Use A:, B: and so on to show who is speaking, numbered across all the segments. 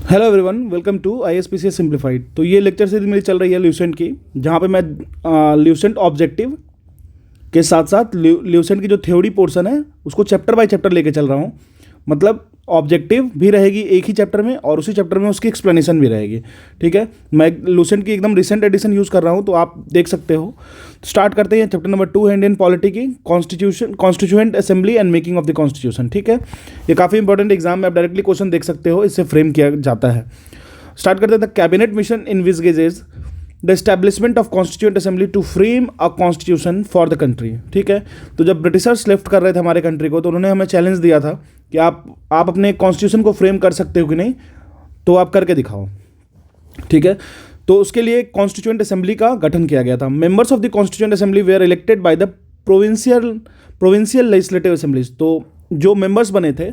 A: Hello everyone, welcome to ISPCS simplified. तो ये lecture series मेरी चल रही है ल्यूसेंट की, जहाँ पे मैं ल्यूसेंट ऑब्जेक्टिव के साथ साथ ल्यूसेंट की जो थ्योरी पोर्शन है उसको चैप्टर बाय चैप्टर लेके चल रहा हूँ। मतलब ऑब्जेक्टिव भी रहेगी एक ही चैप्टर में और उसी चैप्टर में उसकी एक्सप्लेनेशन भी रहेगी। ठीक है, मैं ल्यूसेंट की एकदम रिसेंट एडिशन यूज़ कर रहा हूँ, तो आप देख सकते हो। स्टार्ट करते हैं चैप्टर नंबर 2 है इंडियन पॉलिटी की, constituent assembly and making of the constitution. ठीक है, ये काफ़ी इंपॉर्टेंट एग्जाम में आप डायरेक्टली क्वेश्चन देख सकते हो, इससे फ्रेम किया जाता है। स्टार्ट करते हैं। Cabinet mission envisages the establishment of constituent assembly to frame a constitution for the country. ठीक है, तो जब ब्रिटिशर्स लेफ्ट कर रहे थे हमारे कंट्री को, तो उन्होंने हमें चैलेंज दिया था कि आप अपने कॉन्स्टिट्यूशन को फ्रेम कर सकते हो कि नहीं, तो आप करके दिखाओ। ठीक है, तो उसके लिए कॉन्स्टिट्यूएंट असेंबली का गठन किया गया था। Members of the constituent assembly were elected by the provincial legislative assemblies. तो जो मेंबर्स बने थे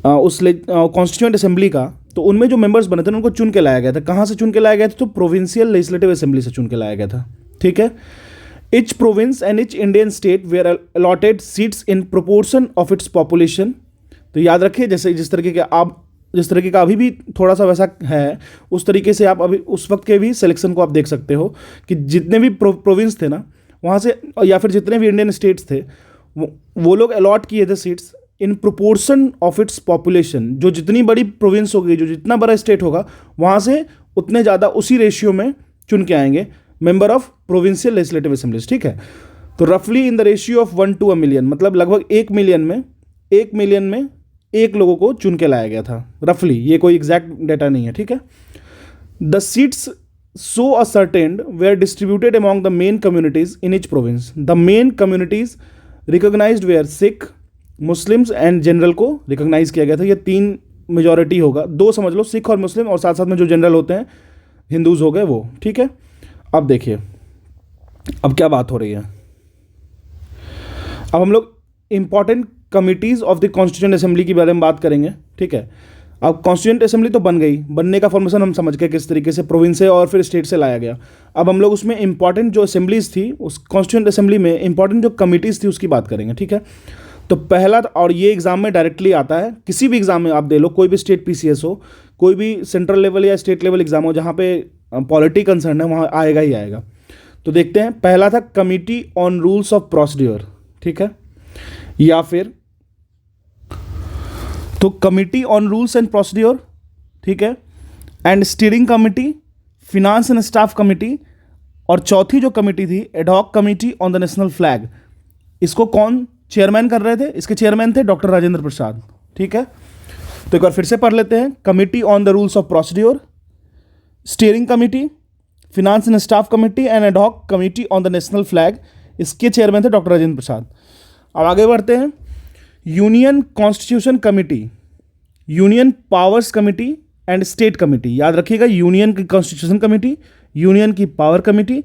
A: उस कॉन्स्टिट्यूएंट असेंबली का, तो उनमें जो मेंबर्स बने थे उनको चुन के लाया गया था। कहाँ से चुन के लाया गया था? तो प्रोविंशियल लेजिस्लेटिव असेंबली से चुन के लाया गया था। ठीक है, each province and each Indian state were allotted seats in proportion of its population। तो याद रखिए, जैसे जिस तरीके का अभी भी थोड़ा सा वैसा है, उस तरीके से आप अभी उस वक्त के भी सिलेक्शन को आप देख सकते हो कि जितने भी प्रोविंस थे ना वहाँ से, या फिर जितने भी इंडियन स्टेट्स थे, वो लोग अलॉट किए थे seats in proportion of its population. जो जितनी बड़ी प्रोविंस होगी, जो जितना बड़ा स्टेट होगा, वहाँ से उतने ज़्यादा उसी रेशियो में चुन के आएंगे member of provincial legislative assemblies. ठीक है, तो रफली in the ratio of 1 to a million, मतलब लगभग 1 मिलियन में एक लोगों को चुन के लाया गया था। रफली, ये कोई एग्जैक्ट डेटा नहीं है। ठीक है, the seats so ascertained were distributed among the main communities in each province. The main communities recognised were Sikh, Muslims and general को रिकोगनाइज किया गया था। ये 3 मेजॉरिटी होगा, 2 समझ लो, सिख और मुस्लिम, और साथ साथ में जो जनरल होते हैं हिंदूज हो गए वो। ठीक है, अब देखिए अब क्या बात हो रही है। अब हम लोग important committees of the constituent assembly के बारे में बात करेंगे। ठीक है, अब कॉन्स्टिट्यूएंट असेंबली तो बन गई, बनने का फॉर्मेशन हम समझ गए किस तरीके से प्रोविंस से और फिर स्टेट से लाया गया। अब हम लोग उसमें इंपॉर्टेंट जो असेंबलीज थी, उस कॉन्स्टिट्यूएंट असेंबली में इंपॉर्टेंट जो कमिटीज़ थी उसकी बात करेंगे। ठीक है, तो पहला, और ये एग्जाम में डायरेक्टली आता है, किसी भी एग्जाम में आप दे लो, कोई भी स्टेट PCS हो, कोई भी सेंट्रल लेवल या स्टेट लेवल एग्जाम हो जहाँ पे पॉलिटी कंसर्न है, वहाँ आएगा ही आएगा। तो देखते हैं, पहला था committee on rules of procedure. ठीक है, या फिर तो committee on rules and procedure, ठीक है, and steering committee, finance and staff committee, और चौथी जो कमिटी थी ad hoc committee on the national flag. इसको कौन चेयरमैन कर रहे थे? इसके चेयरमैन थे डॉक्टर राजेंद्र प्रसाद। ठीक है, तो एक बार फिर से पढ़ लेते हैं। Committee on the rules of procedure, steering committee, finance and staff committee and ad hoc committee on the national flag. इसके चेयरमैन थे डॉक्टर राजेंद्र प्रसाद। अब आगे बढ़ते हैं। Union constitution committee, union powers committee and state committee. याद रखिएगा, यूनियन की constitution committee, union की पावर कमिटी,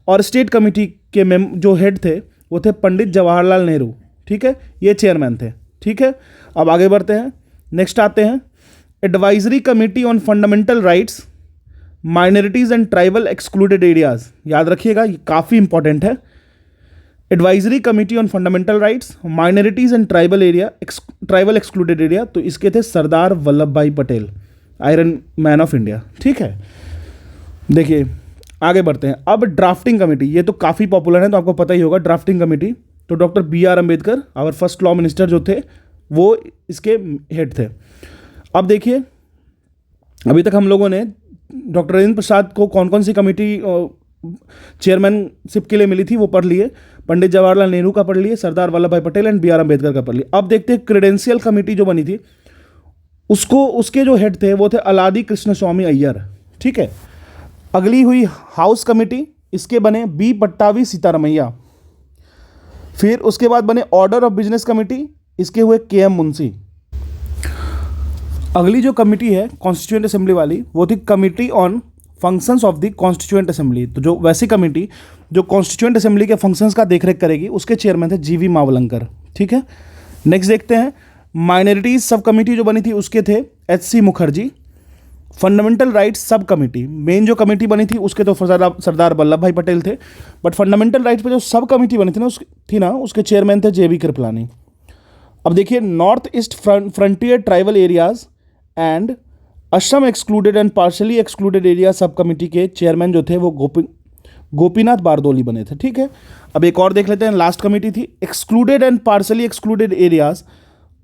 A: और स्टेट कमिटी के जो हेड थे वो थे पंडित जवाहरलाल नेहरू। ठीक है, ये चेयरमैन थे। ठीक है, अब आगे बढ़ते हैं। नेक्स्ट आते हैं advisory committee on fundamental rights, minorities and tribal excluded areas. याद रखिएगा, ये काफ़ी इंपॉर्टेंट है। Advisory committee on fundamental rights, minorities and tribal excluded area. तो इसके थे सरदार वल्लभ भाई Patel, iron man of India. ठीक है, देखिए आगे बढ़ते हैं। अब ड्राफ्टिंग कमिटी, ये तो काफ़ी पॉपुलर है, तो आपको पता ही होगा ड्राफ्टिंग कमिटी। तो doctor BR Ambedkar, our first law minister जो थे, वो इसके हेड थे। अब देखिए, अभी तक हम लोगों ने डॉक्टर राजेंद्र प्रसाद को कौन कौन सी कमिटी चेयरमैनशिप के लिए मिली थी वो पढ़ लिए, पंडित जवाहरलाल नेहरू का पढ़ लिए, सरदार वल्लभ भाई पटेल एंड BR अम्बेडकर का पढ़ लिए। अब देखते हैं क्रेडेंशियल कमिटी जो बनी थी, उसके जो हेड थे वो थे अलादी कृष्ण स्वामी अय्यर। ठीक है, अगली हुई हाउस कमिटी, इसके बने B पट्टावी सीतारमैया। फिर उसके बाद बने ऑर्डर ऑफ बिजनेस कमिटी, इसके हुए KM मुंशी। अगली जो कमिटी है कॉन्स्टिट्यूएंट असेंबली वाली, वो थी committee on functions of the constituent assembly. तो जो वैसी कमिटी जो कॉन्स्टिट्यूएंट असेंबली के फंक्शंस का देखरेख करेगी, उसके चेयरमैन थे GV मावलंकर। ठीक है, नेक्स्ट देखते हैं। माइनॉरिटीज सब कमिटी जो बनी थी उसके थे HC मुखर्जी। फंडामेंटल राइट्स सब कमिटी, मेन जो कमेटी बनी थी उसके तो सरदार वल्लभ भाई पटेल थे, बट फंडामेंटल राइट्स पे जो सब कमेटी बनी थी ना उसके चेयरमैन थे JB कृपलानी। अब देखिए, north east frontier tribal areas and Assam excluded and partially excluded area sub committee के चेयरमैन जो थे वो गोपीनाथ बारदोली बने थे, ठीक है। अब एक और देख लेते हैं, लास्ट कमेटी थी excluded and partially excluded areas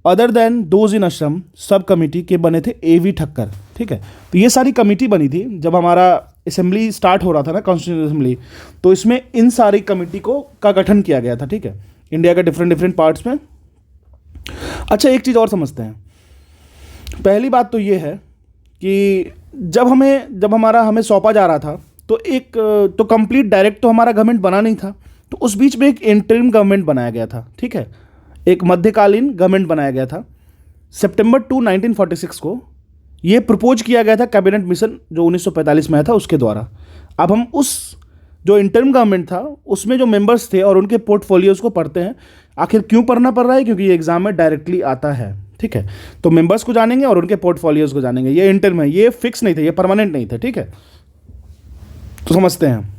A: other than those in Assam sub committee के बने थे A.V. ठक्कर, ठीक है। तो ये सारी कमेटी बनी थी जब हमारा असेंबली स्टार्ट हो रहा था ना, कॉन्स्टिट्यूशन असेंबली, तो इसमें इन सारी कमेटी का गठन किया गया था, ठीक है, इंडिया के डिफरेंट डिफरेंट पार्ट्स में। अच्छा, एक चीज़ और समझते हैं। पहली बात तो ये है कि जब हमें सौंपा जा रहा था तो कंप्लीट डायरेक्ट तो हमारा गवर्नमेंट बना नहीं था, तो उस बीच में एक इंटरिम गवर्नमेंट बनाया गया था, ठीक है, एक मध्यकालीन गवर्नमेंट बनाया गया था। सितंबर 2, 1946 को ये प्रपोज किया गया था कैबिनेट मिशन जो 1945 में आया था उसके द्वारा। अब हम उस जो इंटरिम गवर्नमेंट था उसमें जो मेंबर्स थे और उनके पोर्टफोलियोज़ को पढ़ते हैं। आखिर क्यों पढ़ना पड़ रहा है? क्योंकि ये एग्जाम में डायरेक्टली आता है, ठीक है। तो मेंबर्स को जानेंगे और उनके पोर्टफोलियोज़ को जानेंगे। ये इंटरिम है, ये फिक्स नहीं थे, ये परमानेंट नहीं थे, ठीक है। तो समझते हैं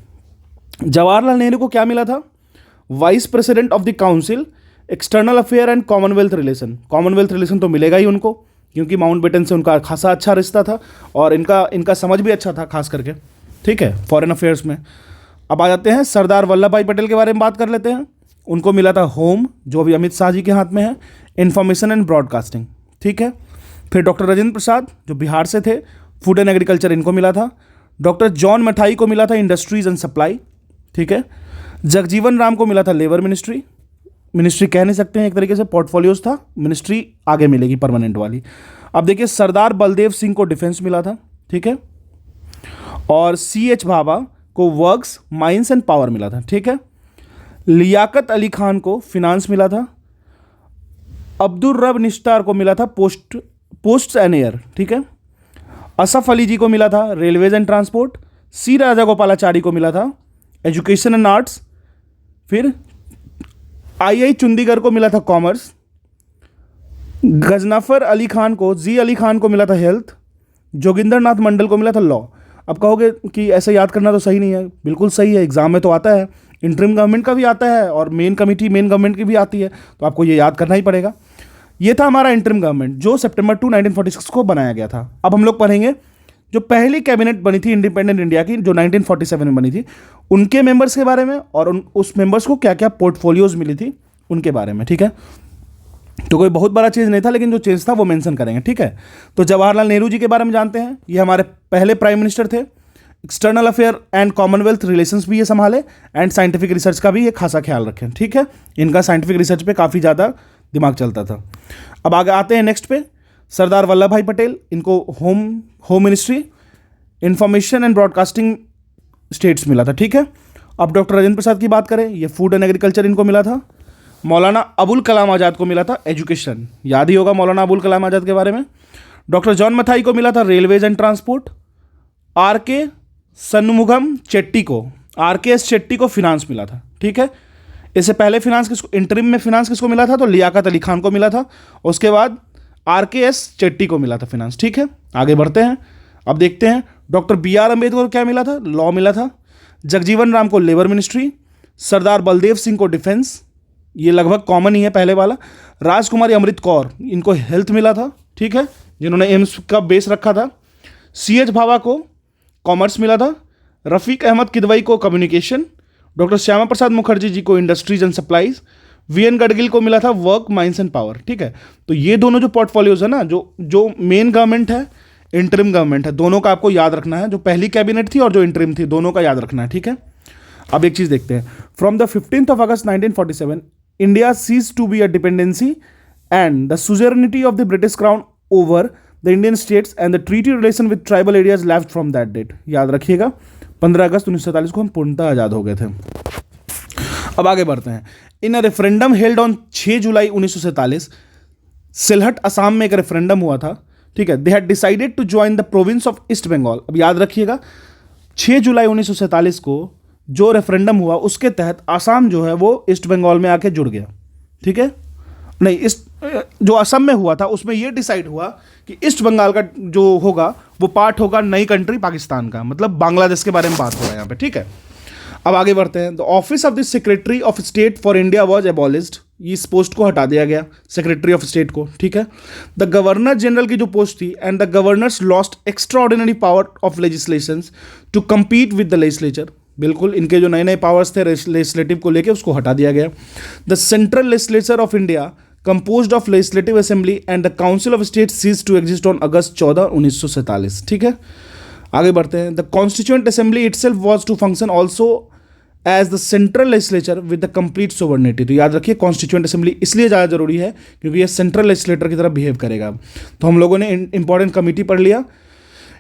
A: जवाहरलाल नेहरू को क्या मिला था? Vice president of the council external affair and Commonwealth relation. Commonwealth relation तो मिलेगा ही उनको, क्योंकि माउंटबेटन से उनका खासा अच्छा रिश्ता था और इनका समझ भी अच्छा था खास करके, ठीक है, फॉरेन अफेयर्स में। अब आ जाते हैं सरदार वल्लभ भाई पटेल के बारे में बात कर लेते हैं। उनको मिला था होम, जो अभी अमित शाह जी के हाथ में है, इंफॉर्मेशन एंड ब्रॉडकास्टिंग, ठीक है। फिर डॉक्टर राजेंद्र प्रसाद जो बिहार से थे, फूड एंड एग्रीकल्चर इनको मिला था। डॉक्टर जॉन मठाई को मिला था इंडस्ट्रीज एंड सप्लाई, ठीक है। जगजीवन राम को मिला था लेबर मिनिस्ट्री कह नहीं सकते हैं, एक तरीके से पोर्टफोलियोज था, मिनिस्ट्री आगे मिलेगी परमानेंट वाली। अब देखिए सरदार बलदेव सिंह को डिफेंस मिला था, ठीक है, और C.H. भाभा को वर्क्स, माइंस एंड पावर मिला था, ठीक है। लियाकत अली खान को फिनांस मिला था। अब्दुल रब निश्तार को मिला था पोस्ट एंड एयर, ठीक है। असफ अली जी को मिला था railways and transport. C. Rajagopalachari को मिला था एजुकेशन एंड आर्ट्स। फिर I.I. चुंडीगढ़ को मिला था कॉमर्स। गजनफर अली खान को, G. अली खान को मिला था हेल्थ। जोगिंदर नाथ मंडल को मिला था लॉ। अब कहोगे कि ऐसे याद करना तो सही नहीं है, बिल्कुल सही है, एग्जाम में तो आता है, इंटरिम गवर्नमेंट का भी आता है और मेन गवर्नमेंट की भी आती है, तो आपको ये याद करना ही पड़ेगा। ये था हमारा इंटरिम गवर्नमेंट जो सितंबर 2, 1946 को बनाया गया था। अब हम लोग पढ़ेंगे जो पहली कैबिनेट बनी थी इंडिपेंडेंट इंडिया की, जो 1947 में बनी थी, उनके मेंबर्स के बारे में और उस मेंबर्स को क्या क्या पोर्टफोलियोज मिली थी उनके बारे में, ठीक है। तो कोई बहुत बड़ा चीज़ नहीं था, लेकिन जो चेंज था वो मेंशन करेंगे, ठीक है। तो जवाहरलाल नेहरू जी के बारे में जानते हैं। ये हमारे पहले प्राइम मिनिस्टर थे। External affair and Commonwealth relations भी ये संभाले एंड साइंटिफिक रिसर्च का भी ये खासा ख्याल रखें, ठीक है। इनका साइंटिफिक रिसर्च पे काफ़ी ज़्यादा दिमाग चलता था। अब आगे आते हैं नेक्स्ट पे, सरदार वल्लभ भाई पटेल, इनको home ministry, information and broadcasting states मिला था, ठीक है। अब डॉक्टर राजेंद्र प्रसाद की बात करें, ये फूड एंड एग्रीकल्चर इनको मिला था। मौलाना अबुल कलाम आज़ाद को मिला था एजुकेशन, याद ही होगा मौलाना अबुल कलाम आज़ाद के बारे में। डॉक्टर जॉन मथाई को मिला था railways and transport. R.K. Shanmukham Chetty को फिनांस मिला था, ठीक है। इससे पहले इंटरिम में फिनांस किसको मिला था? तो लियाकत अली खान को मिला था। उसके बाद R.K.S. चेट्टी को मिला था फिनांस, ठीक है। आगे बढ़ते हैं, अब देखते हैं डॉक्टर B.R. अम्बेडकर को क्या मिला था? लॉ मिला था। जगजीवन राम को लेबर मिनिस्ट्री। सरदार बलदेव सिंह को डिफेंस, ये लगभग कॉमन ही है पहले वाला। राजकुमारी अमृत कौर, इनको हेल्थ मिला था, ठीक है, जिन्होंने एम्स का बेस रखा था। C.H. भाभा को कॉमर्स मिला था। रफ़ीक अहमद किदवई को कम्युनिकेशन। डॉक्टर श्यामा प्रसाद मुखर्जी जी को industries and supplies. V.N. Gadgil को मिला था वर्क, माइंस एंड पावर, ठीक है। तो ये दोनों जो पोर्टफोलियोज है ना, जो मेन गवर्नमेंट है, इंटरिम गवर्नमेंट है, दोनों का आपको याद रखना है। जो पहली कैबिनेट थी और जो इंटरिम थी, दोनों का याद रखना है, ठीक है। अब एक चीज़ देखते हैं, from the 15th of August 1947 India ceased to be a dependency and the suzerainty of the British Crown over the Indian states and the treaty relation with tribal areas lapsed from that date। याद रखिएगा 15 अगस्त 1947 को हम पूर्णतः आज़ाद हो गए थे। अब आगे बढ़ते हैं। In a referendum held on 6 July 1947 Sylhet Assam में एक रेफरेंडम हुआ था, ठीक है। They had decided to join the province of East Bengal. अब याद रखिएगा 6 जुलाई 1947 को जो रेफरेंडम हुआ उसके तहत असम जो है वो ईस्ट बंगाल में आके जुड़ गया, ठीक है। नहीं, इस जो असम में हुआ था उसमें ये डिसाइड हुआ कि ईस्ट बंगाल का जो होगा वो पार्ट होगा नई कंट्री पाकिस्तान का, मतलब बांग्लादेश के बारे में बात हो रहा है यहाँ पे, ठीक है। अब आगे बढ़ते हैं। The office of the secretary of state for India was abolished. इस पोस्ट को हटा दिया गया, सेक्रेटरी ऑफ स्टेट को, ठीक है। द गवर्नर जनरल की जो पोस्ट थी, and the governors lost extraordinary power of legislations to compete with the legislature, बिल्कुल इनके जो नए नए पावर्स थे लेजिस्लेटिव को लेके उसको हटा दिया गया। The central legislature of India composed of legislative assembly and the council of states cease to exist on August 14, 1947, ठीक है। आगे बढ़ते हैं। The constituent assembly itself was to function also as the central legislature with the complete sovereignty. तो याद रखिए constituent assembly इसलिए ज़्यादा जरूरी है क्योंकि ये सेंट्रल लेजिस्लेटर की तरह बिहेव करेगा। तो हम लोगों ने इंपॉर्टेंट कमिटी पढ़ लिया,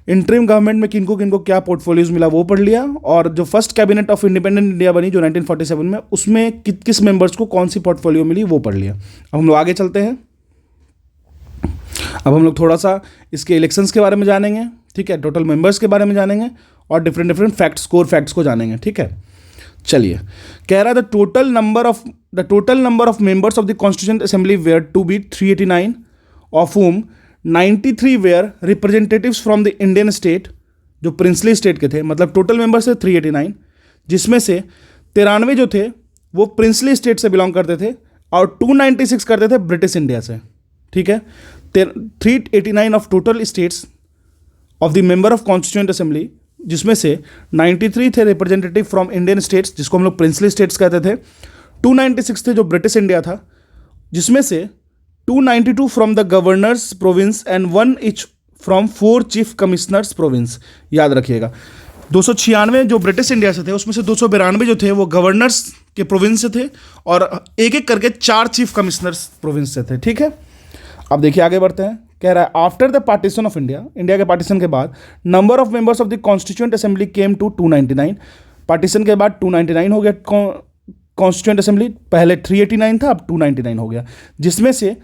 A: इंटरिम गवर्नमेंट में किनको किनको क्या पोर्टफोलियोज मिला वो पढ़ लिया, और जो first cabinet of independent India बनी जो 1947 में, उसमें किस मेंबर्स को कौन सी पोर्टफोलियो मिली वो पढ़ लिया। अब हम लोग आगे चलते हैं। अब हम लोग थोड़ा सा इसके इलेक्शंस के बारे में जानेंगे, ठीक है, टोटल मेंबर्स के बारे में जानेंगे और डिफरेंट फैक्ट्स, कोर फैक्ट्स को जानेंगे, ठीक है। चलिए, कह रहा है the total number of members of the constituent assembly were to be 389, of whom 93 were representatives from the Indian state, जो प्रिंसली स्टेट के थे, मतलब टोटल मेंबर्स थे 389, जिसमें से 93 जो थे वो प्रिंसली स्टेट से बिलोंग करते थे और 296 करते थे ब्रिटिश इंडिया से, ठीक है। 389 of total states of the member of constituent assembly, जिसमें से 93 थे रिप्रेजेंटेटिव फ्रॉम इंडियन स्टेट्स, जिसको हम लोग प्रिंसली स्टेट्स कहते थे, 296 थे जो ब्रिटिश इंडिया था, जिसमें से 292 from the governors province and 1 each from 4 chief commissioners province. याद रखिएगा 296 जो ब्रिटिश इंडिया से थे, उसमें से 292 जो थे वो गवर्नर्स के प्रोविंस से थे और एक एक करके 4 चीफ कमिश्नर्स प्रोविंस से थे, ठीक है। अब देखिए आगे बढ़ते हैं। कह रहा है after the partition of India, India के पार्टीशन के बाद number of members of the constituent assembly came to 299। Partition के बाद 299 हो गया कॉन्स्टिट्यूएंट असेंबली, पहले 389 था, अब 299 हो गया, जिसमें से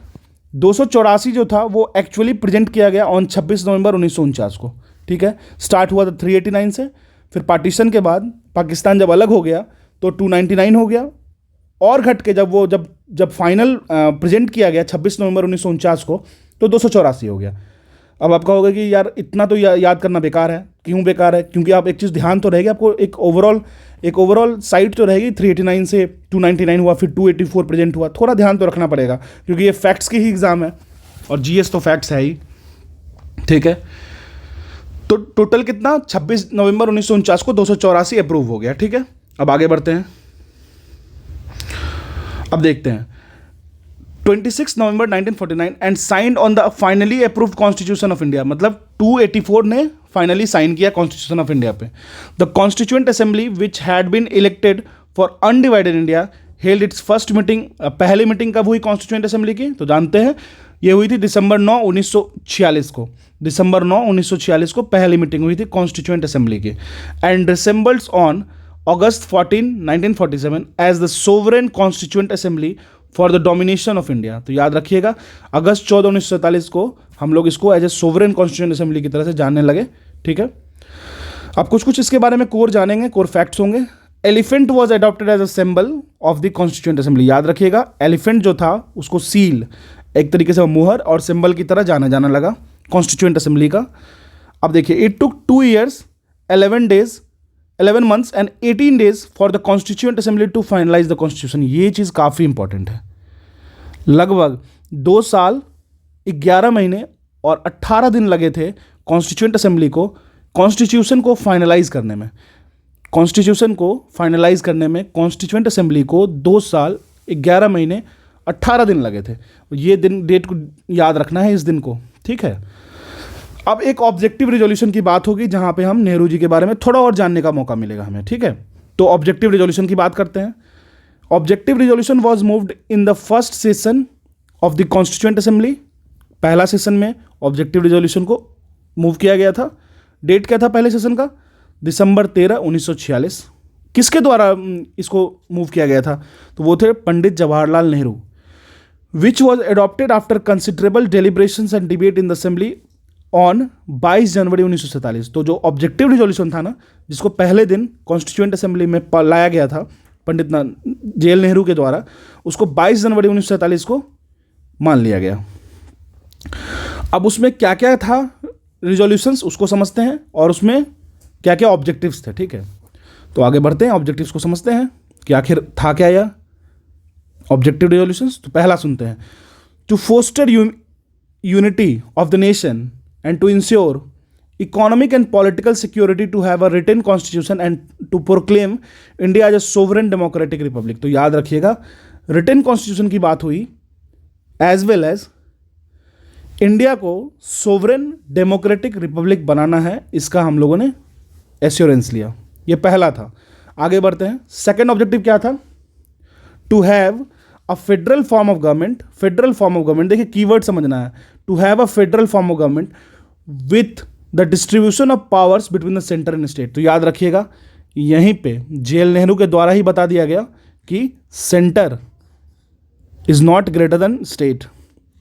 A: 284 जो था वो एक्चुअली प्रेजेंट किया गया ऑन 26 नवंबर 1949 को, ठीक है। स्टार्ट हुआ था 389 से, फिर पार्टीशन के बाद पाकिस्तान जब अलग हो गया तो 299 हो गया, और घट के जब फाइनल प्रेजेंट किया गया 26 नवंबर 1949 को तो 284 हो गया। अब आपका होगा कि यार इतना तो याद करना बेकार है। क्यों बेकार है? क्योंकि आप एक चीज़ ध्यान तो रहेगी आपको, एक ओवरऑल साइड तो रहेगी, 389 से 299 हुआ, फिर 284 प्रेजेंट हुआ, थोड़ा ध्यान तो रखना पड़ेगा क्योंकि ये फैक्ट्स की ही एग्जाम है और जीएस तो फैक्ट्स है ही, ठीक है। तो टोटल कितना, 26 नवंबर 1949 को 284 अप्रूव हो गया, ठीक है। अब आगे बढ़ते हैं। अब देखते हैं 26 November 1949 and signed on the finally approved constitution of India, मतलब 284 ने फाइनली साइन किया कॉन्स्टिट्यूशन ऑफ इंडिया पे। The constituent assembly which had been elected for undivided India held its first meeting. पहली मीटिंग कब हुई कॉन्स्टिट्यूएंट असेंबली की? तो जानते हैं ये हुई थी दिसंबर 9, 1946 को। दिसंबर 9, 1946 को पहली मीटिंग हुई थी कॉन्स्टिट्यूएंट असेंबली की, and resembles on August 14, 1947 as the sovereign constituent assembly for the domination of India। तो याद रखिएगा अगस्त 14, 1947 को हम लोग इसको as a sovereign constituent assembly की तरह से जानने लगे, ठीक है। अब कुछ इसके बारे में कोर जानेंगे, कोर फैक्ट्स होंगे। Elephant was adopted as a symbol of the constituent assembly. याद रखिएगा एलिफेंट जो था उसको सील, एक तरीके से मुहर और सिंबल की तरह जाना लगा कॉन्स्टिट्यूएंट असेंबली का। अब देखिए it took 2 years, 11 months and 18 days for the Constituent Assembly to finalize the Constitution। ये चीज़ काफ़ी इंपॉर्टेंट है। लगभग 2 साल 11 महीने और 18 दिन लगे थे कॉन्स्टिट्यूएंट असेंबली को कॉन्स्टिट्यूशन को फाइनलाइज करने में। कॉन्स्टिट्यूएंट असेंबली को 2 साल 11 महीने 18 दिन लगे थे। ये डेट को याद रखना है, इस दिन को, ठीक है। अब एक ऑब्जेक्टिव रिजोल्यूशन की बात होगी जहां पे हम नेहरू जी के बारे में थोड़ा और जानने का मौका मिलेगा हमें, ठीक है। तो ऑब्जेक्टिव रिजोल्यूशन की बात करते हैं। Objective resolution was moved in the first session of the constituent assembly. पहला सेशन में ऑब्जेक्टिव रिजोल्यूशन को मूव किया गया था। डेट क्या था पहले सेशन का? दिसंबर 13, 1946। किसके द्वारा इसको मूव किया गया था? तो वो थे Pandit Jawaharlal Nehru. Which was adopted after considerable deliberations and debate in the assembly on 22 January 1947। तो जो ऑब्जेक्टिव रिजोल्यूशन था ना, जिसको पहले दिन कॉन्स्टिट्यूएंट असेंबली में लाया गया था पंडित जेएल नेहरू के द्वारा, उसको 22 जनवरी 1947 को मान लिया गया। अब उसमें क्या क्या था रिजोल्यूशंस उसको समझते हैं और उसमें क्या क्या ऑब्जेक्टिव्स थे, ठीक है। तो आगे बढ़ते हैं, ऑब्जेक्टिव्स को समझते हैं कि आखिर था क्या यह। ऑब्जेक्टिव रेजोल्यूशंस, तो पहला सुनते हैं। To foster unity of the nation and to ensure economic and political security to have a written constitution and to proclaim India as a sovereign democratic republic। तो याद रखिएगा written constitution की बात हुई, as well as इंडिया को sovereign democratic republic बनाना है, इसका हम लोगों ने एश्योरेंस लिया। ये पहला था। आगे बढ़ते हैं। सेकेंड ऑब्जेक्टिव क्या था? To have a federal form of government. Federal form of government, देखिए कीवर्ड समझना है। To have a federal form of government with the distribution of powers between the centre and state. तो याद रखिएगा यहीं पे जेएल नेहरू के द्वारा ही बता दिया गया कि centre is not greater than state,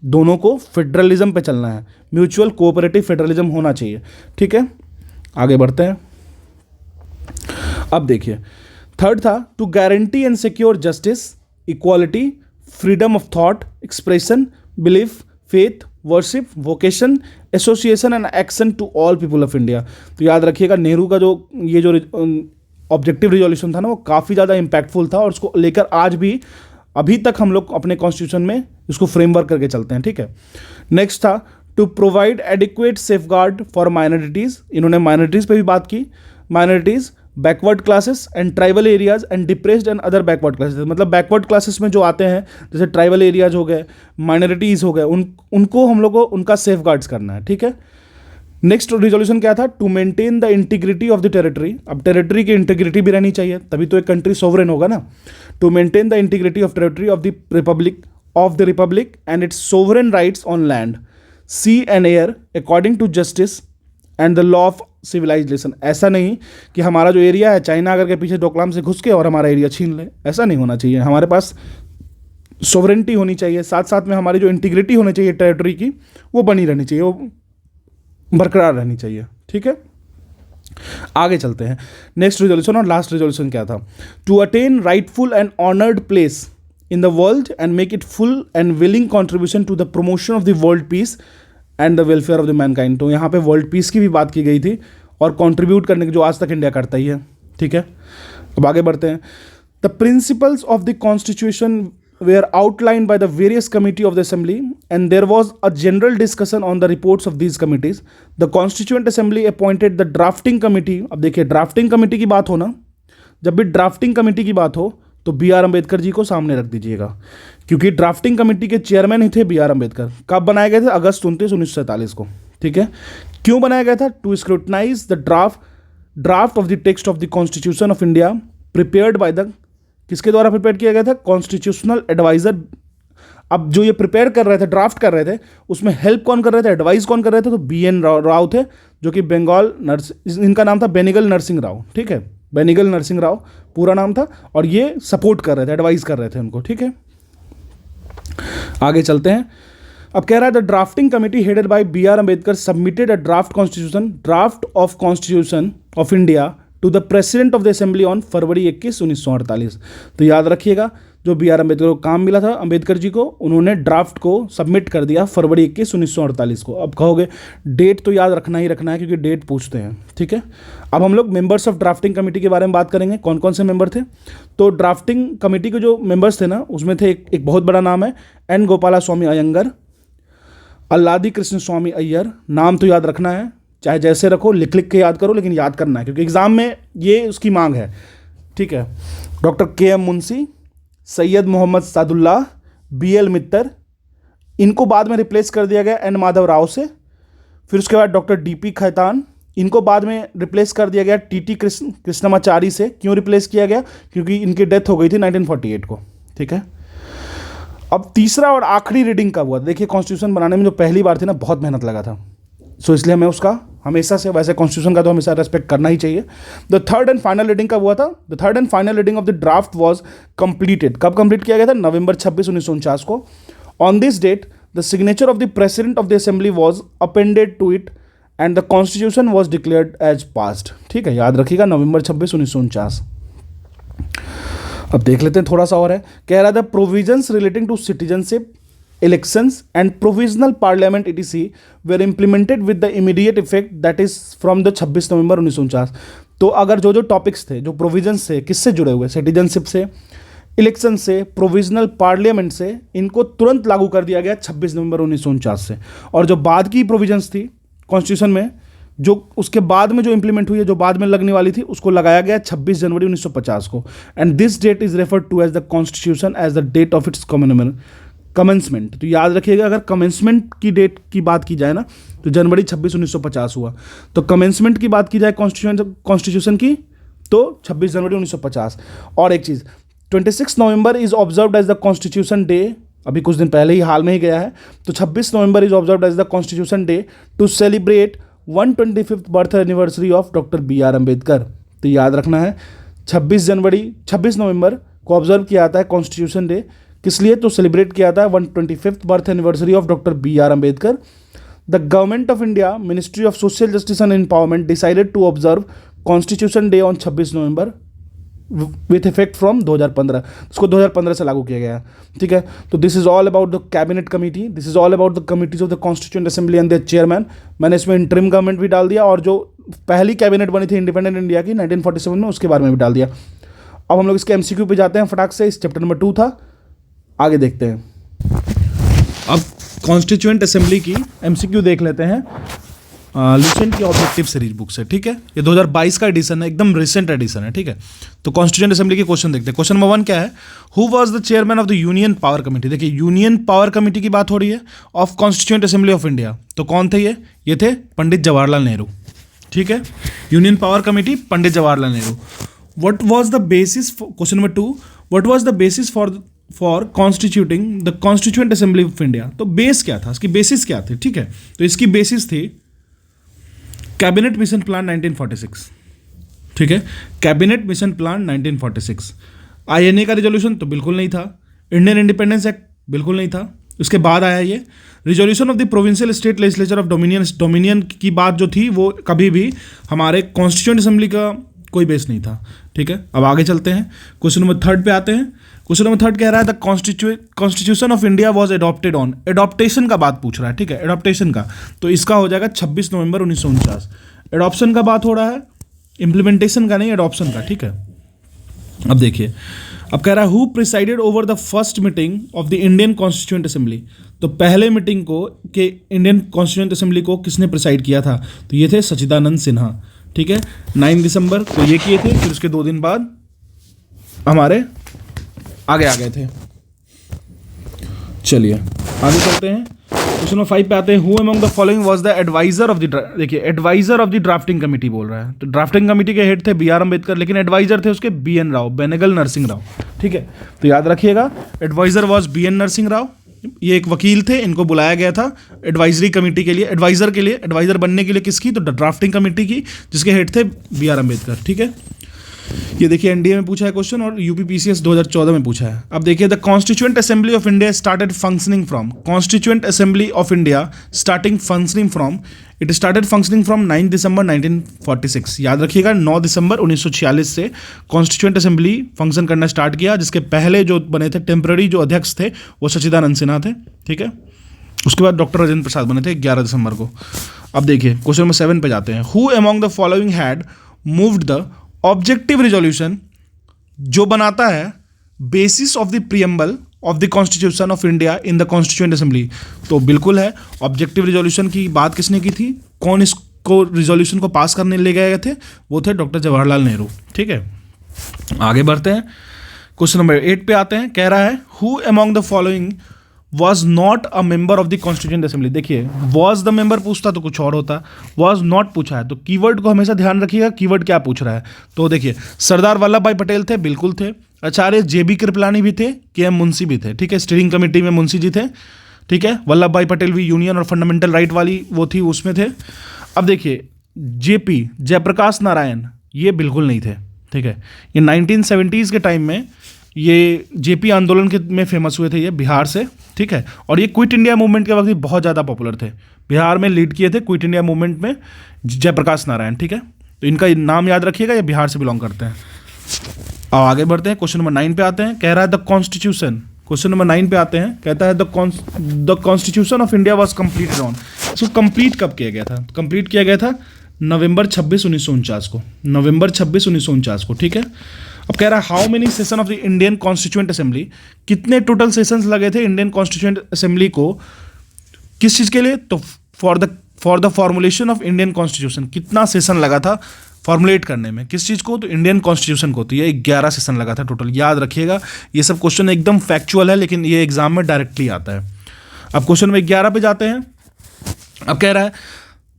A: दोनों को फेडरलिज्म पे चलना है, म्यूचुअल कोऑपरेटिव फेडरलिज्म होना चाहिए। ठीक है, आगे बढ़ते हैं। अब देखिए थर्ड था to guarantee and secure justice, equality, freedom of thought, expression, belief, faith, worship, vocation, association and action to all people of India. तो याद रखिएगा नेहरू का जो ये जो ऑब्जेक्टिव रिजोल्यूशन था ना, वो काफ़ी ज़्यादा इम्पैक्टफुल था और उसको लेकर आज भी अभी तक हम लोग अपने कॉन्स्टिट्यूशन में इसको फ्रेमवर्क करके चलते हैं। ठीक है, नेक्स्ट था to provide adequate safeguard for minorities. इन्होंने माइनॉरिटीज़ पे भी बात की। Minorities, backward classes and tribal areas and depressed and other backward classes, मतलब बैकवर्ड क्लासेस में जो आते हैं जैसे ट्राइबल एरियाज हो गए, माइनॉरिटीज़ हो गए, उनको हम लोग को उनका सेफ गार्ड्स करना है। ठीक है, नेक्स्ट रिजोल्यूशन क्या था? To maintain the integrity of the territory. अब टेरिटरी की इंटीग्रिटी भी रहनी चाहिए, तभी तो एक कंट्री सोवरेन होगा ना। To maintain the integrity of territory of the republic and its sovereign rights on land, sea and air according to justice and the law of civilisation. ऐसा नहीं कि हमारा जो एरिया है चाइना अगर के पीछे डोकलाम से घुस के और हमारा एरिया छीन ले, ऐसा नहीं होना चाहिए। हमारे पास सोवरेनिटी होनी चाहिए, साथ साथ में हमारी जो इंटीग्रिटी होनी चाहिए टेरिटरी की वो बनी रहनी चाहिए, वो बरकरार रहनी चाहिए। ठीक है, आगे चलते हैं। नेक्स्ट रिजोल्यूशन और लास्ट रिजोल्यूशन क्या था? To attain rightful and honoured place in the world and make it full and willing contribution to the promotion of the world peace and the welfare of the mankind. तो यहाँ पे world peace की भी बात की गई थी और कंट्रीब्यूट करने की जो आज तक इंडिया करता ही है। ठीक है, अब आगे बढ़ते हैं। The principles of the constitution were outlined by the various committee of the assembly and there was a general discussion on the reports of these committees. The constituent assembly appointed the drafting committee। अब देखिए drafting committee की बात हो ना, जब भी drafting committee की बात हो तो बी आर अम्बेडकर जी को सामने रख दीजिएगा, क्योंकि ड्राफ्टिंग कमेटी के चेयरमैन ही थे बी आर अम्बेडकर। कब बनाए गए थे? अगस्त 29, 1947 को। ठीक है, क्यों बनाया गया था? To scrutinise the draft of the text of the constitution of India prepared by the, किसके द्वारा प्रिपेयर किया गया था? Constitutional adviser. अब जो ये प्रिपेयर कर रहे थे, ड्राफ्ट कर रहे थे, उसमें हेल्प कौन कर रहे थे, एडवाइस कौन कर रहे थे? तो बी एन राव थे, जो कि बंगाल इनका नाम था बेनिगल नरसिंह राव। ठीक है, बेनिगल नरसिंह राव पूरा नाम था, और ये सपोर्ट कर रहे थे, एडवाइस कर रहे थे उनको। ठीक है, आगे चलते हैं। अब कह रहा है the drafting committee headed by B R Ambedkar submitted a draft of constitution of India to the president of the assembly on February 21, 1948। तो याद रखिएगा जो बी आर अम्बेडकर को काम मिला था, अम्बेडकर जी को, उन्होंने ड्राफ्ट को सबमिट कर दिया फरवरी 21, 1948 को। अब कहोगे डेट तो याद रखना ही रखना है, क्योंकि डेट पूछते हैं। ठीक है, अब हम लोग मेंबर्स ऑफ ड्राफ्टिंग कमेटी के बारे में बात करेंगे, कौन कौन से मेंबर थे। तो ड्राफ्टिंग कमेटी के जो मेंबर्स थे ना, उसमें थे एक बहुत बड़ा नाम है एन गोपाला स्वामी अयंगर, अल्लादी कृष्ण स्वामी अय्यर। नाम तो याद रखना है, चाहे जैसे रखो, लिख लिख के याद करो, लेकिन याद करना है क्योंकि एग्जाम में ये उसकी मांग है। ठीक है, doctor K M Munshi, Syed Mohammad Saadullah, B L Mitter, इनको बाद में रिप्लेस कर दिया गया एन माधव राव से। फिर उसके बाद डॉक्टर डी पी खैतान, इनको बाद में रिप्लेस कर दिया गया टी टी कृष्णमाचारी से। क्यों रिप्लेस किया गया? क्योंकि इनकी डेथ हो गई थी 1948 को। ठीक है, अब तीसरा और आखिरी रीडिंग कब हुआ? देखिए कॉन्स्टिट्यूशन बनाने में जो पहली बार थी ना, बहुत मेहनत लगा था, सो इसलिए हमें उसका हमेशा से, वैसे कॉन्स्टिट्यूशन का तो हमेशा रेस्पेक्ट करना ही चाहिए। The third and final reading कब हुआ था? The third and final reading of the draft was completed. कब कंप्लीट किया गया था? नवंबर 26, 1949 को। On this date the signature of the president of the assembly was appended to it and the constitution was declared as passed. ठीक है, याद रखिएगा नवंबर 26, 1949। अब देख लेते हैं थोड़ा सा और है। कह रहा था provisions relating to citizenship, elections and provisional parliament etc were implemented with the immediate effect that is from the 26 November 1949। तो अगर जो टॉपिक्स थे, जो प्रोविजंस थे, किससे जुड़े हुए? सिटीजनशिप से, इलेक्शन से, प्रोविजनल पार्लियामेंट से इनको तुरंत लागू कर दिया गया 26 नवंबर 1949 से। और जो बाद की प्रोविजंस थी कॉन्स्टिट्यूशन में, जो उसके बाद में जो इंप्लीमेंट हुई है, जो बाद में लगने वाली थी, उसको लगाया गया 26 जनवरी 1950 को। And this date is referred to as the constitution as the date of its commencement. तो याद रखिएगा, अगर कमेंसमेंट की डेट की बात की जाए ना, तो जनवरी 26 1950 हुआ। तो कमेंसमेंट की बात की जाए कॉन्स्टिट्यूशन की, तो 26 जनवरी 1950। और एक चीज़, 26 November is observed as the constitution day, अभी कुछ दिन पहले ही, हाल में ही गया है। तो 26 November is observed as the constitution day to celebrate 125th birth anniversary of doctor B.R. Ambedkar. तो याद रखना है, 26 नवंबर को ऑब्जर्व किया जाता है कॉन्स्टिट्यूशन डे, किस लिए? तो सेलिब्रेट किया जाता है 125th birth anniversary of doctor B.R. Ambedkar. The government of India, ministry of social justice and empowerment decided to observe constitution day on 26 November with effect from 2015। उसको 2015 से लागू किया गया। ठीक है, तो this is all about the cabinet committee, this is all about the committees of the constituent assembly and their chairman. मैंने इसमें इंटरिम गवर्नमेंट भी डाल दिया, और जो पहली कैबिनेट बनी थी इंडिपेंडेंट इंडिया की 1947 में, उसके बारे में भी डाल दिया। अब हम लोग इसके MCQ पे जाते हैं फटाक से। इस चैप्टर नंबर 2 था, आगे देखते हैं। अब कॉन्स्टिट्यूएंट असेंबली की MCQ देख लेते हैं लुसेंट की ऑब्जेक्टिव सीरीज बुक से। ठीक है, ये 2022 का एडिशन है, एकदम रिसेंट एडिशन है। ठीक है, तो कॉन्स्टिट्यूएंट असेंबली के क्वेश्चन देखते हैं। क्वेश्चन नंबर 1 क्या है? Who was the chairman of the union power committee? देखिए, यूनियन पावर कमेटी की बात हो रही है of constituent assembly of India. तो कौन थे ये थे पंडित जवाहरलाल नेहरू। ठीक है, union power committee, Pandit Jawaharlal Nehru. What was the basis, question number 2, what was the basis for constituting the constituent assembly of India? तो बेस क्या था, इसकी बेसिस क्या थी? ठीक है, तो इसकी बेसिस थी कैबिनेट मिशन प्लान 1946। ठीक है, कैबिनेट मिशन प्लान 1946। INA का रिजोल्यूशन तो बिल्कुल नहीं था। इंडियन इंडिपेंडेंस एक्ट बिल्कुल नहीं था। उसके बाद आया ये resolution of the provincial state legislature of dominion की बात जो थी, वो कभी भी हमारे कॉन्स्टिट्यूएंट असेंबली का कोई बेस नहीं था। ठीक है, अब आगे चलते हैं, क्वेश्चन नंबर 3 पे आते हैं। क्वेश्चन नंबर 3 कह रहा है the constitution of India was adopted on, adaptation का बात पूछ रहा है। ठीक है, एडॉप्टेशन का, तो इसका हो जाएगा 26 नवंबर 1949। एडॉप्शन का बात हो रहा है, इम्प्लीमेंटेशन का नहीं, एडॉप्शन का। ठीक है, अब देखिए, अब कह रहा है who presided over the first meeting of the Indian constituent assembly. तो पहले मीटिंग को के इंडियन कॉन्स्टिट्यूएंट असेंबली को किसने प्रिसाइड किया था? तो ये थे सच्चिदानंद सिन्हा। ठीक है, 9 दिसंबर को ये किए थे, फिर उसके 2 दिन बाद हमारे आगे आ गए थे। चलिए आगे चलते हैं, क्वेश्चन नंबर 5 पे आते हैं। Who among the following was the adviser of the, देखिए adviser of the drafting committee बोल रहा है। तो ड्राफ्टिंग कमेटी के हेड थे B.R. अम्बेडकर, लेकिन एडवाइजर थे उसके BN राव, बेनेगल नरसिंह राव। ठीक है, तो याद रखिएगा, adviser was BN Narasimha Rau. ये एक वकील थे, इनको बुलाया गया था एडवाइजरी कमेटी के लिए, एडवाइजर के लिए, एडवाइजर बनने के लिए किसकी? तो ड्राफ्टिंग कमेटी की, जिसके हेड थे B.R. अम्बेडकर। ठीक है, ये देखिए NDA में पूछा है क्वेश्चन, और UPPCS 2014 में पूछा है। अब देखिए, the constituent assembly of India started functioning from, constituent assembly of India starting functioning from, it started functioning from 9 दिसंबर 1946। याद रखिएगा, 9 दिसंबर 1946 से कॉन्स्टिट्यूएंट असेंबली फंक्शन करना स्टार्ट किया, जिसके पहले जो बने थे टेम्पररी जो अध्यक्ष थे वो सच्चिदानंद सिन्हा थे। ठीक है, उसके बाद डॉक्टर राजेंद्र प्रसाद बने थे 11 दिसंबर को। अब देखिए क्वेश्चन नंबर 7 पे जाते हैं। Who among the following had moved the objective resolution, जो बनाता है basis of the preamble of the constitution of India in the constituent assembly. तो बिल्कुल है, ऑब्जेक्टिव रिजोल्यूशन की बात किसने की थी? कौन इसको रिजोल्यूशन को पास करने ले गए थे? वो थे डॉक्टर जवाहरलाल नेहरू। ठीक है, आगे बढ़ते हैं, क्वेश्चन नंबर 8 पे आते हैं। कह रहा है who among the following was not a member of the constituent assembly. देखिए, वॉज द मेंबर पूछता तो कुछ और होता, वॉज नॉट पूछा है, तो कीवर्ड को हमेशा ध्यान रखिएगा, कीवर्ड क्या पूछ रहा है। तो देखिए, सरदार वल्लभ भाई पटेल थे, बिल्कुल थे। आचार्य JB कृपलानी भी थे, KM मुंशी भी थे। ठीक है, स्टीयरिंग कमेटी में मुंशी जी थे। ठीक है, वल्लभ भाई पटेल भी यूनियन और फंडामेंटल राइट वाली वो थी, उसमें थे। अब देखिए, JP जयप्रकाश नारायण, ये बिल्कुल नहीं थे। ठीक है, ये 1970s के टाइम में ये JP आंदोलन के में फेमस हुए थे, ये बिहार से। ठीक है, और ये क्विट इंडिया मूवमेंट के वक्त भी बहुत ज़्यादा पॉपुलर थे। बिहार में लीड किए थे क्विट इंडिया मूवमेंट में जयप्रकाश नारायण। ठीक है, तो इनका नाम याद रखिएगा, ये बिहार से बिलोंग करते हैं। अब आगे बढ़ते हैं, क्वेश्चन नंबर 9 पे आते हैं। कह रहा है द कॉन्स्टिट्यूशन, क्वेश्चन नंबर 9 पे आते हैं, कहता है the constitution of India was completed on. इसको कंप्लीट कब किया गया था? कंप्लीट किया गया था नवंबर 26 1949 को, नवंबर 26 1949 को। ठीक है, अब कह रहा है how many session of the Indian constituent assembly, कितने टोटल सेशंस लगे थे इंडियन कॉन्स्टिट्यूएंट असेंबली को किस चीज़ के लिए, तो for the formulation of Indian constitution, कितना सेशन लगा था फॉर्मुलेट करने में, किस चीज़ को, तो इंडियन कॉन्स्टिट्यूशन को। तो ये 11 सेशन लगा था टोटल, याद रखिएगा। ये सब क्वेश्चन एकदम फैक्चुअल है, लेकिन ये एग्जाम में डायरेक्टली आता है। अब क्वेश्चन नंबर 11 पे जाते हैं। अब कह रहा है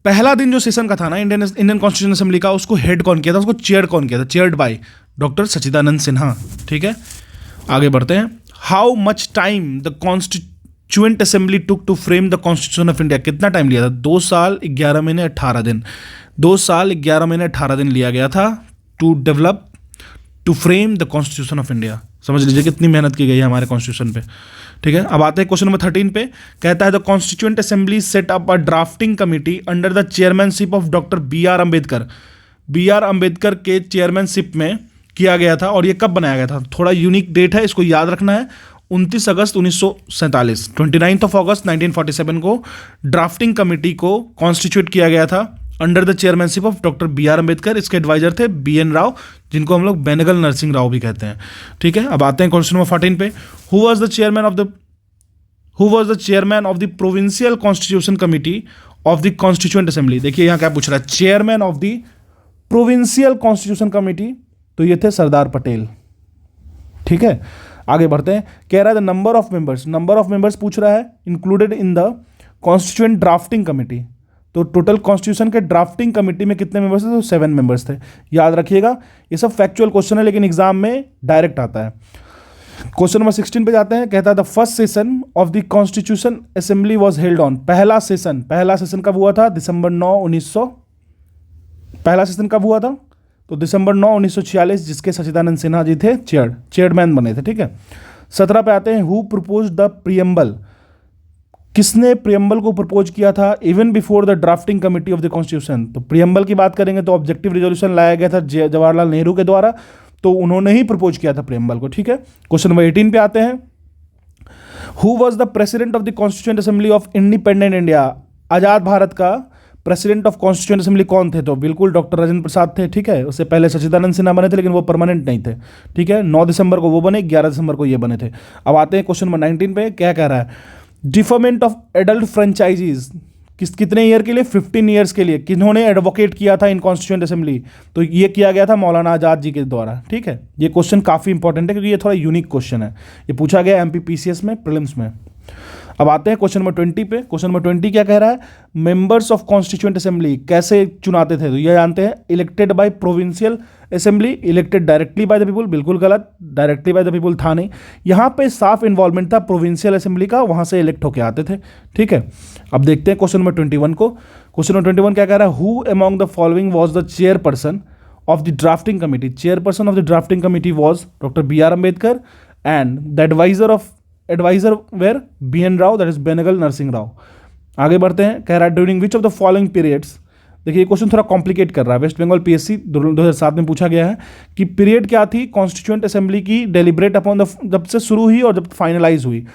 A: पहला दिन जो सेशन का था ना इंडियन कॉन्स्टिट्यूशन असेंबली का, उसको हेड कौन किया था, उसको चेयर कौन किया था, chaired by doctor Sachchidananda Sinha. ठीक है, आगे बढ़ते हैं। How much time the constituent assembly took to frame the constitution of India, कितना टाइम लिया था, 2 साल 11 महीने 18 दिन, 2 साल 11 महीने 18 दिन लिया गया था to develop to frame the constitution of India. समझ लीजिए कितनी मेहनत की गई है हमारे कॉन्स्टिट्यूशन पे। ठीक है, अब आते हैं क्वेश्चन नंबर 13 पे। कहता है the constituent assembly set up a drafting committee under the chairmanship of doctor B.R. Ambedkar. B.R. Ambedkar के चेयरमैनशिप में किया गया था। और ये कब बनाया गया था, थोड़ा यूनिक डेट है, इसको याद रखना है। 29 अगस्त 1947, 29 अगस्त 1947 को ड्राफ्टिंग कमेटी को कॉन्स्टिट्यूट किया गया था under the chairmanship of doctor B.R. Ambedkar. इसके एडवाइजर थे B.N. राव, जिनको हम लोग बेनेगल नरसिंह राव भी कहते हैं। ठीक है, अब आते हैं क्वेश्चन नंबर 14 पे। Who was the chairman of the provincial constitution committee of the constituent assembly. देखिए यहाँ क्या पूछ रहा है, chairman of the provincial constitution committee, तो ये थे सरदार पटेल। ठीक है, आगे बढ़ते हैं। कह रहा है द नंबर ऑफ मेंबर्स पूछ रहा है included in the constituent drafting committee. तो टोटल कॉन्स्टिट्यूशन के ड्राफ्टिंग कमेटी में कितने मेंबर्स थे, तो 7 मेंबर्स थे। याद रखिएगा, ये सब फैक्चुअल क्वेश्चन है, लेकिन एग्जाम में डायरेक्ट आता है। क्वेश्चन नंबर 16 पे जाते हैं। कहता है the first session of the constitution assembly was held on. पहला सेशन कब हुआ था, दिसंबर 9 1900। पहला सेशन कब हुआ था, तो दिसंबर 9 1946, जिसके सच्चिदानंद सिन्हा जी थे चेयरमैन बने थे। ठीक है, 17 पे आते हैं। हु प्रपोज द प्रियम्बल, किसने प्रियम्बल को प्रपोज किया था even before the drafting committee of the constitution. तो प्रियम्बल की बात करेंगे तो ऑब्जेक्टिव रिजोल्यूशन लाया गया था जवाहरलाल नेहरू के द्वारा, तो उन्होंने ही प्रपोज किया था प्रियम्बल को। ठीक है, क्वेश्चन नंबर 18 पे आते हैं। Who was the president of the constituent assembly of independent India, आजाद भारत का प्रेसिडेंट ऑफ कॉन्स्टिट्यूएंट असेंबली कौन थे, तो बिल्कुल डॉक्टर राजेंद्र प्रसाद थे। ठीक है, उससे पहले सच्चिदानंद सिन्हा बने थे, लेकिन वो परमानेंट नहीं थे। ठीक है, 9 दिसंबर को वो बने, 11 दिसंबर को ये बने थे। अब आते हैं क्वेश्चन नंबर 19 पे। क्या कह रहा है, डिफरमेंट ऑफ एडल्ट फ्रेंचाइजीज कितने ईयर के लिए, 15 ईयर्स के लिए किन्होंने एडवोकेट किया था इन कॉन्स्टिट्यूएंट असेंबली, तो ये किया गया था मौलाना आजाद जी के द्वारा। ठीक है, ये क्वेश्चन काफ़ी इंपॉर्टेंट है क्योंकि ये थोड़ा यूनिक क्वेश्चन है, ये पूछा गया MPPCS में प्रीलिम्स में। अब आते हैं क्वेश्चन नंबर 20 पे। क्वेश्चन नंबर 20 क्या कह रहा है, मेंबर्स ऑफ कॉन्स्टिट्यूएंट असेंबली कैसे चुनाते थे, तो ये जानते हैं, elected by provincial assembly, elected directly by the people, बिल्कुल गलत, डायरेक्टली बाय द पीपल था नहीं, यहाँ पे साफ इन्वॉल्वमेंट था प्रोविंशियल असेंबली का, वहाँ से इलेक्ट होकर आते थे। ठीक है, अब देखते हैं क्वेश्चन नंबर 21 को। क्वेश्चन नंबर 21 क्या कह रहा है, who among the following was the chairperson of the drafting committee. Chairperson of the drafting committee was doctor B.R. Ambedkar and the adviser were B.N. Rau, that is Benegal Narasimha Rau. आगे बढ़ते हैं। कह रहा है during which of the following periods, देखिए ये question थोड़ा complicate कर रहा है, वेस्ट बंगाल PSC 2007 में पूछा गया है कि पीरियड क्या थी कॉन्स्टिट्यूएंट असेंबली की डेलिब्रेट अपॉन द, जब से शुरू हुई और जब फाइनलाइज हुई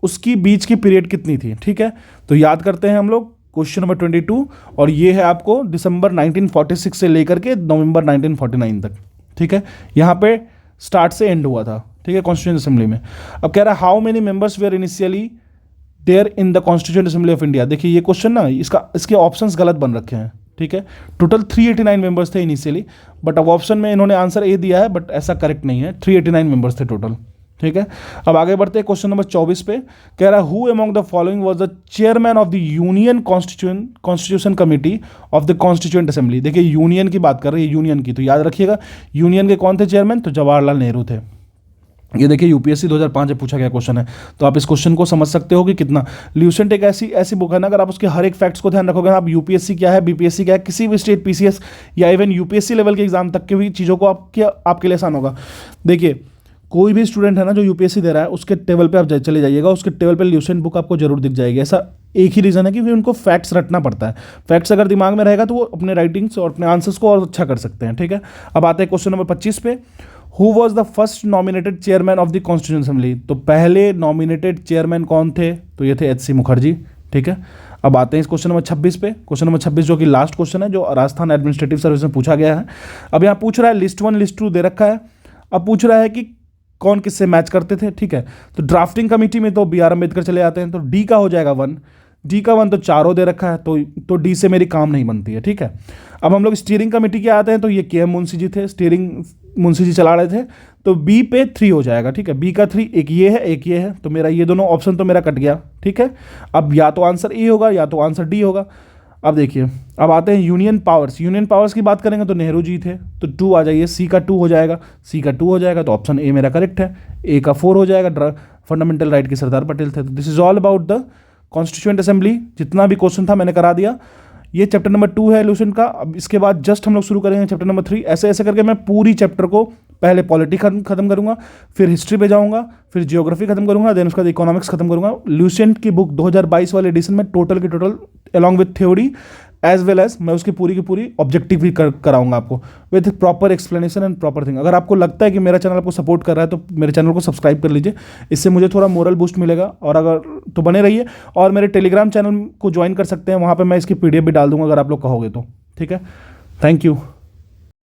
A: उसकी बीच की पीरियड कितनी थी। ठीक है, तो याद करते हैं हम लोग क्वेश्चन नंबर 22, और ये है आपको दिसंबर 1946 से लेकर के नवंबर 1949 तक। ठीक है, यहाँ पे स्टार्ट से एंड हुआ था। ठीक है, कॉन्स्टिट्यूएंट असेंबली में। अब कह रहा है how many members were initially there in the constituent assembly of India. देखिए ये क्वेश्चन ना, इसके ऑप्शंस गलत बन रखे हैं। ठीक है, टोटल 389 मेंबर्स थे इनिशियली, बट अब ऑप्शन में इन्होंने आंसर ए दिया है, बट ऐसा करेक्ट नहीं है, 389 मेंबर्स थे टोटल। ठीक है, अब आगे बढ़ते हैं क्वेश्चन नंबर 24 पे। कह रहा है who among the following was the chairman of the union constitution committee of the constituent assembly. देखिए यूनियन की बात कर रही है, यूनियन की, तो याद रखिएगा यूनियन के कौन थे चेयरमैन, तो जवाहरलाल नेहरू थे। ये देखिए UPSC 2005 में पूछा गया क्वेश्चन है, तो आप इस क्वेश्चन को समझ सकते हो कि कितना। ल्यूसेंट एक ऐसी बुक है ना, अगर आप उसके हर एक फैक्ट्स को ध्यान रखोगे, आप UPSC क्या है, BPSC क्या है, किसी भी स्टेट PCS या इवन UPSC लेवल के एग्जाम तक की भी चीज़ों को आपके लिए आसान होगा। देखिए कोई भी स्टूडेंट है ना जो UPSC दे रहा है, उसके टेबल पे आप चले जाइएगा, उसके टेबल पे ल्यूसेंट बुक आपको जरूर दिख जाएगी। ऐसा एक ही रीज़न है कि उनको फैक्ट्स रटना पड़ता है। फैक्ट्स अगर दिमाग में रहेगा तो वो अपने राइटिंग्स और अपने आंसर्स को और अच्छा कर सकते हैं। ठीक है, अब आते हैं क्वेश्चन नंबर 25 पे। Who was the first nominated chairman of the constitution assembly. तो पहले नॉमिनेटेड चेयरमैन कौन थे, तो ये थे HC मुखर्जी। ठीक है, अब आते हैं इस क्वेश्चन नंबर 26 पे। क्वेश्चन नंबर 26 जो कि लास्ट क्वेश्चन है, जो राजस्थान एडमिनिस्ट्रेटिव सर्विस में पूछा गया है। अब यहाँ पूछ रहा है लिस्ट 1 लिस्ट 2 दे रखा है। अब पूछ रहा है कि कौन किससे मैच करते थे, ठीक है। तो ड्राफ्टिंग कमेटी में तो B.R. अम्बेडकर चले जाते हैं, तो डी का हो जाएगा 1, डी का 1 तो चारों दे रखा है, तो डी से मेरी काम नहीं बनती है, ठीक है। अब हम लोग स्टीयरिंग कमेटी के आते हैं, तो ये KM मुंशी जी थे, स्टीयरिंग मुंशी जी चला रहे थे, तो बी पे 3 हो जाएगा, ठीक है। बी का 3, एक ये है एक ये है, तो मेरा ये दोनों ऑप्शन तो मेरा कट गया, ठीक है। अब या तो आंसर ए होगा या तो आंसर डी होगा। अब देखिए, अब आते हैं यूनियन पावर्स। यूनियन पावर्स की बात करेंगे तो नेहरू जी थे, तो 2 आ जाइए, सी का 2 हो जाएगा, सी का 2 हो जाएगा, तो ऑप्शन ए मेरा करेक्ट है। ए का 4 हो जाएगा, फंडामेंटल राइट के सरदार पटेल थे। तो this is all about the constituent assembly. जितना भी क्वेश्चन था मैंने करा दिया। ये चैप्टर नंबर 2 है लूसेंट का। अब इसके बाद जस्ट हम लोग शुरू करेंगे चैप्टर नंबर 3। ऐसे ऐसे करके मैं पूरी चैप्टर को पहले पॉलिटी खत्म करूंगा, फिर हिस्ट्री पे जाऊंगा, फिर जियोग्राफी खत्म करूंगा, देन उसके बाद इकोनॉमिक्स खत्म करूंगा। लूसेंट की बुक 2022 वाले एडिशन में टोटल की total along with theory as well as मैं उसकी पूरी की पूरी ऑब्जेक्टिव भी कराऊंगा आपको with proper explanation and proper thing. अगर आपको लगता है कि मेरा चैनल आपको सपोर्ट कर रहा है तो मेरे चैनल को सब्सक्राइब कर लीजिए, इससे मुझे थोड़ा मोरल बूस्ट मिलेगा। और अगर तो बने रहिए, और मेरे टेलीग्राम चैनल को ज्वाइन कर सकते हैं, वहाँ पर मैं इसकी PDF भी डाल दूंगा अगर आप लोग कहोगे तो, ठीक है। Thank you.